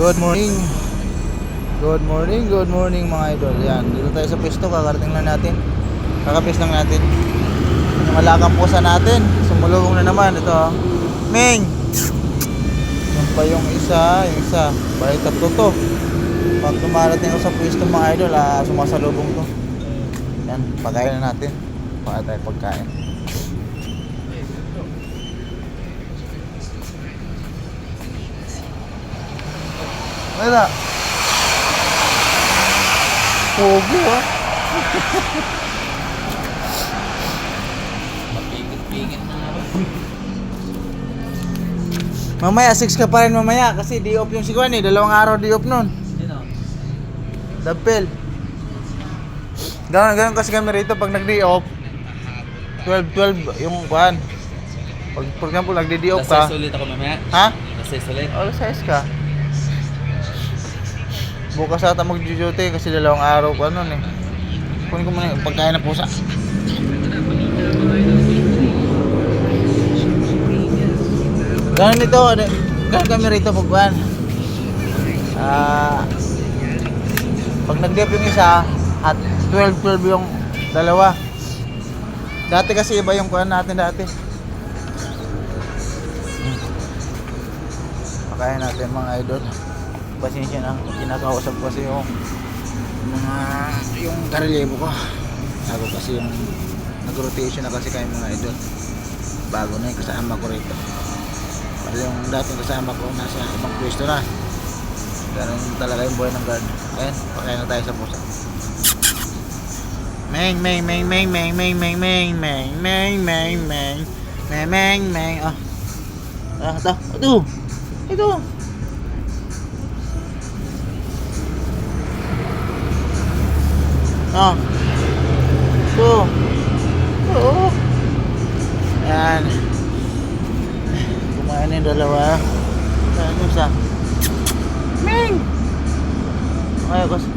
Good morning. Good morning mga idol. Yan, dito tayo sa pwesto, kakarating lang natin. Kakapis lang natin. Yung malakang pusa natin, sumulong na naman ito. Ming. Yan pa yung isa. Balik tatlo to. Pag tumarating ako sa pwesto mga idol, sumasalubong to. Yan, pagkain na natin. Para tayo pagkain. Wala. Pogo Mapigil-pigil na nga. Mamaya 6 ka pa rin mamaya kasi di off yung si Juan eh. 2 araw di off nun. Sino? Dampel. Ganun kasi kami rito pag nag-di off 12 yung Juan. Pag for example nagdi-di off ka. Lasay ulit ako mamaya. Ha? Lasay ulit. O, size ka. Bukas ata mag-duty kasi 2 araw ko ano eh. Kunin ko muna yung pagkain ng pusa. Ganun kami rito pagkuhan. Pag nag-dip yung isa at 12 yung dalawa. Dati kasi iba yung kuhan natin dati. Pakain natin mga idol. Pasensya na, kinakausap kasi yung karelyebo ko. Ako kasi yung nag-rotation na kasi kayo mga idol. Bago na yung kasama ko rito. Pero yung dating kasama ko nasa ibang pwesto na. Ganun talaga yung buhay ng guard. Ayan, pakain na tayo sa pusa. Meng. Ito. Oo. Yan. Kumain na yung dalawa. Saan yung isa? Ming! Ayaw kasi.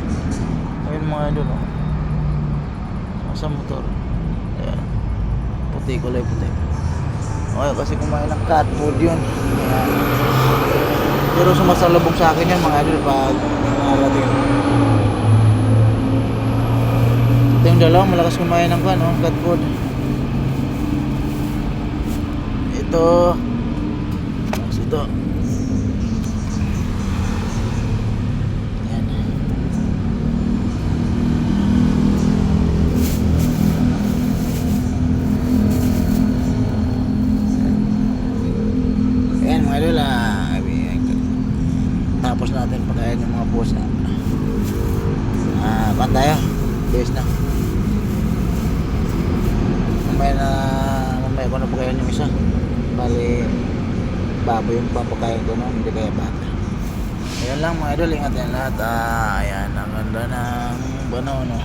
Ayun mga idol. Sa motor. Ayan. Puti, kulay puti. Ayaw kasi kumain ng cat food yun. Ayan. Pero sumasalubog sa akin yan mga idol pag narating. Yung dalawa malakas kumain ng cat food. Ito yan. Ayan mga idol, tapos natin pagkain yung mga pusa. Pan tayo base na. Mamaya ko na pagkain yung isa. Bali baboy yung papakain ko no, hindi kaya bata. Ayan lang mga idol, ingat yan lahat. Ayan, ang ganda ng banaw no.